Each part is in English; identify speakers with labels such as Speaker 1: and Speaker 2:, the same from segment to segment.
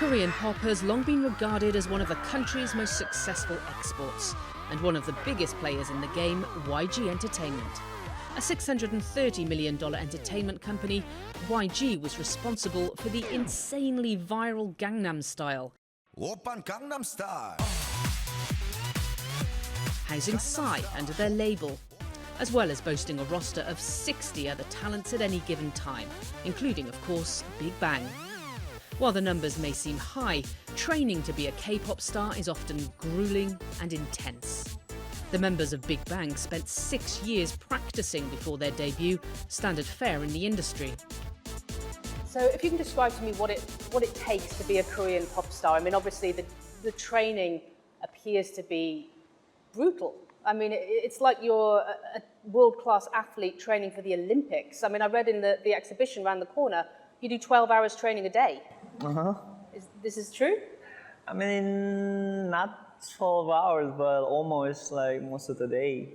Speaker 1: Korean pop has long been regarded as one of the country's most successful exports, and one of the biggest players in the game, YG Entertainment. A $630 million entertainment company, YG was responsible for the insanely viral Gangnam Style,
Speaker 2: Oppan Gangnam Style,
Speaker 1: housing Psy under their label, as well as boasting a roster of 60 other talents at any given time, including, of course, Big Bang. While the numbers may seem high, training to be a K-pop star is often grueling and intense. The members of Big Bang spent 6 years practicing before their debut, standard fare in the industry.
Speaker 3: So if you can describe to me what it takes to be a Korean pop star. I mean, obviously the training appears to be brutal. I mean, it's like you're a world-class athlete training for the Olympics. I mean, I read in the exhibition around the corner, you do 12 hours training a day.
Speaker 4: Uh-huh.
Speaker 3: This is true?
Speaker 4: I mean, not 12 hours, but almost like most of the day.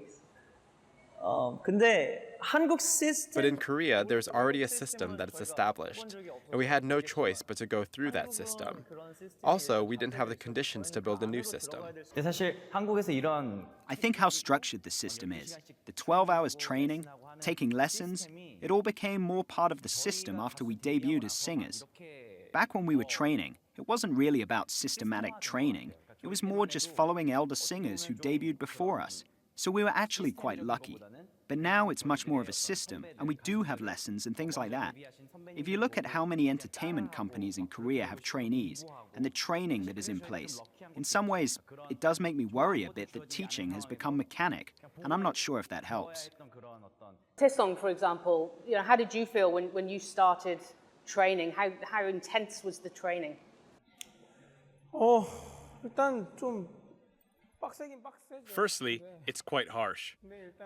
Speaker 4: 근데 한국 system.
Speaker 5: But in Korea, there's already a system that is established, and we had no choice but to go through that system. Also, we didn't have the conditions to build a new system.
Speaker 4: 사실 한국에서 이런
Speaker 6: I think how structured the system is, the 12 hours training, taking lessons, it all became more part of the system after we debuted as singers. Back when we were training, it wasn't really about systematic training. It was more just following elder singers who debuted before us. So we were actually quite lucky. But now it's much more of a system, and we do have lessons and things like that. If you look at how many entertainment companies in Korea have trainees, and the training that is in place, in some ways, it does make me worry a bit that teaching has become mechanic, and I'm not sure if that helps.
Speaker 3: Taesung, for example, how did you feel when you started training? How intense was the training?
Speaker 7: 일단 좀 빡세긴 빡세죠.
Speaker 8: Firstly, it's quite harsh.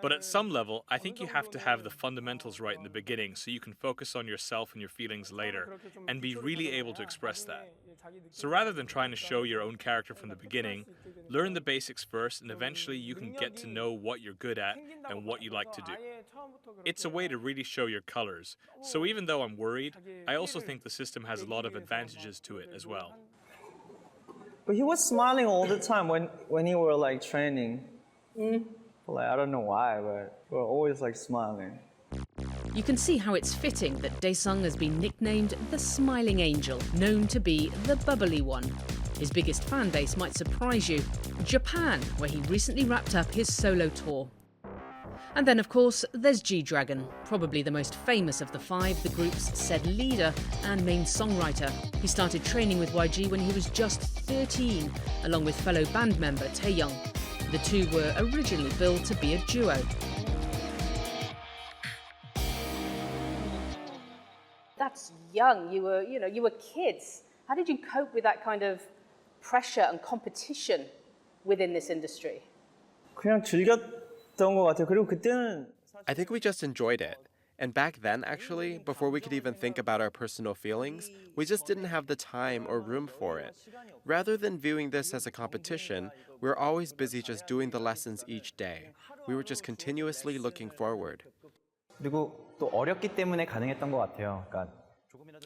Speaker 8: But at some level, I think you have to have the fundamentals right in the beginning so you can focus on yourself and your feelings later and be really able to express that. So rather than trying to show your own character from the beginning, learn the basics first and eventually you can get to know what you're good at and what you like to do. It's a way to really show your colors. So even though I'm worried, I also think the system has a lot of advantages to it as well.
Speaker 4: But he was smiling all the time when he were like training. Like, I don't know why, but we're always like smiling.
Speaker 1: You can see how it's fitting that Daesung has been nicknamed the Smiling Angel, known to be the bubbly one. His biggest fan base might surprise you, Japan, where he recently wrapped up his solo tour. And then, of course, there's G-Dragon, probably the most famous of the five, the group's said leader and main songwriter. He started training with YG when he was just 13, along with fellow band member Taeyoung. The two were originally billed to be a duo.
Speaker 3: That's young. You were kids. How did you cope with that kind of pressure and competition within this industry?
Speaker 4: 그냥 즐겼던 것 같아요. 그리고 그때는
Speaker 5: I think we just enjoyed it. And back then, actually, before we could even think about our personal feelings, we just didn't have the time or room for it. Rather than viewing this as a competition, we were always busy just doing the lessons each day. We were just continuously looking forward.
Speaker 9: 그리고 또 어렸기 때문에 가능했던 것 같아요. 그러니까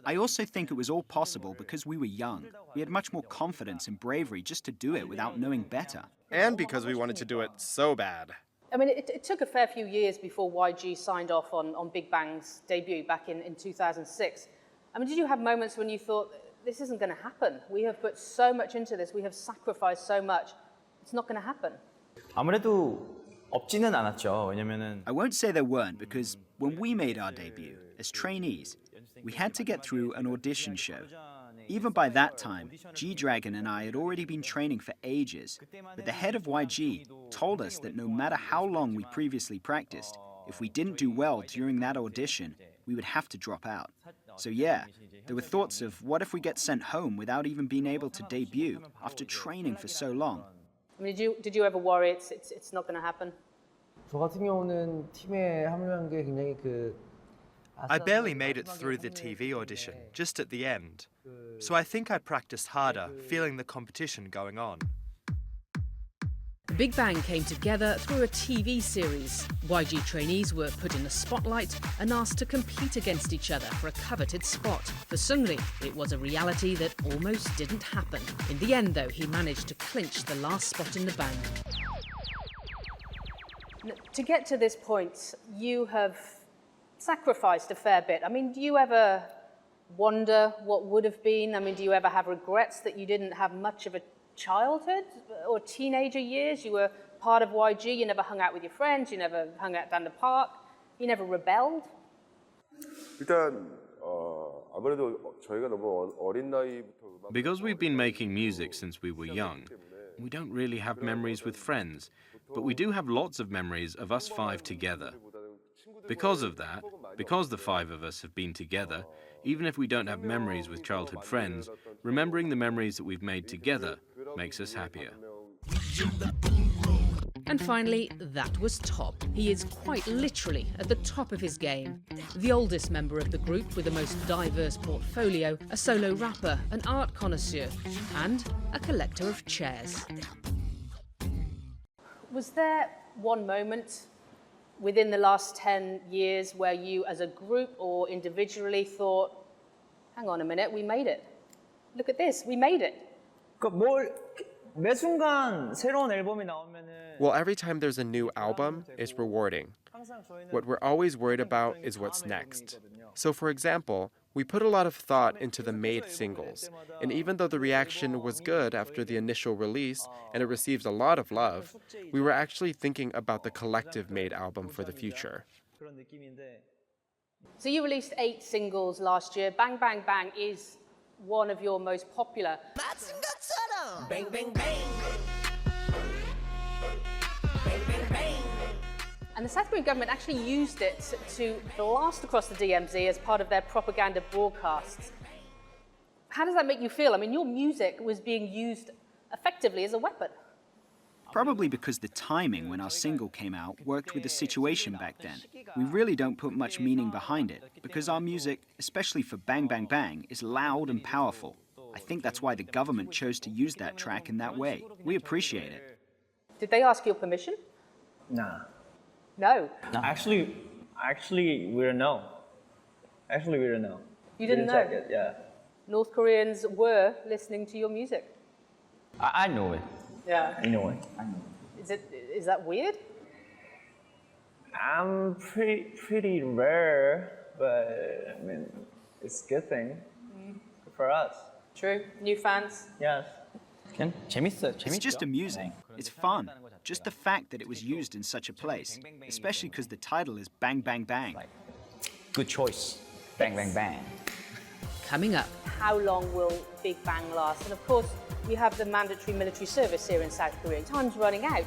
Speaker 6: I also think it was all possible because we were young. We had much more confidence and bravery just to do it without knowing better.
Speaker 5: And because we wanted to do it so bad.
Speaker 3: I mean, it took a fair few years before YG signed off on Big Bang's debut back in 2006. I mean, did you have moments when you thought, this isn't going to happen? We have put so much into this. We have sacrificed so much. It's not going to happen.
Speaker 9: 아무래도 없지는 않았죠. 왜냐면은
Speaker 6: I won't say there weren't because when we made our debut as trainees, we had to get through an audition show. Even by that time, G-Dragon and I had already been training for ages, but the head of YG told us that no matter how long we previously practiced, if we didn't do well during that audition, we would have to drop out. So yeah, there were thoughts of what if we get sent home without even being able to debut after training for so long.
Speaker 3: I mean, did you ever worry it's not going to happen?
Speaker 7: 저 같은 경우는 팀에 합류한 게 굉장히
Speaker 10: I barely made it through the TV audition, just at the end. So I think I practiced harder, feeling the competition going on.
Speaker 1: Big Bang came together through a TV series. YG trainees were put in the spotlight and asked to compete against each other for a coveted spot. For Seungri, it was a reality that almost didn't happen. In the end, though, he managed to clinch the last spot in the bang.
Speaker 3: To get to this point, you have sacrificed a fair bit. I mean, do you ever wonder what would have been? I mean, do you ever have regrets that you didn't have much of a childhood or teenager years? You were part of YG, you never hung out with your friends, you never hung out down the park, you never rebelled?
Speaker 11: Because we've been making music since we were young, we don't really have memories with friends, but we do have lots of memories of us five together. Because of that, because the five of us have been together, even if we don't have memories with childhood friends, remembering the memories that we've made together makes us happier.
Speaker 1: And finally, that was Top. He is quite literally at the top of his game. The oldest member of the group with the most diverse portfolio, a solo rapper, an art connoisseur, and a collector of chairs.
Speaker 3: Was there one moment within the last 10 years where you as a group or individually thought, hang on a minute, we made it. Look at this, we made it.
Speaker 5: Well, every time there's a new album, it's rewarding. What we're always worried about is what's next. So for example, we put a lot of thought into the Made singles, and even though the reaction was good after the initial release and it received a lot of love, we were actually thinking about the collective Made album for the future.
Speaker 3: So you released 8 singles last year. Bang Bang Bang is one of your most popular.
Speaker 2: Bang, bang, bang.
Speaker 3: And the South Korean government actually used it to blast across the DMZ as part of their propaganda broadcasts. How does that make you feel? I mean, your music was being used effectively as a weapon.
Speaker 6: Probably because the timing when our single came out worked with the situation back then. We really don't put much meaning behind it, because our music, especially for Bang Bang Bang, is loud and powerful. I think that's why the government chose to use that track in that way. We appreciate it.
Speaker 3: Did they ask your permission?
Speaker 4: Nah.
Speaker 3: No.
Speaker 4: Actually, we don't know. Actually, we don't know.
Speaker 3: You didn't know?
Speaker 4: Check it, yeah.
Speaker 3: North Koreans were listening to your music.
Speaker 9: I know it.
Speaker 3: Yeah.
Speaker 4: I know it.
Speaker 3: Is that weird?
Speaker 4: Pretty rare, but I mean, it's a good thing for us.
Speaker 3: True. New fans?
Speaker 4: Yes.
Speaker 6: It's just amusing. It's fun. Just the fact that it was used in such a place, especially because the title is Bang Bang Bang.
Speaker 9: Good choice. Bang, bang, bang.
Speaker 1: Coming up.
Speaker 3: How long will Big Bang last? And of course, you have the mandatory military service here in South Korea. Time's running out.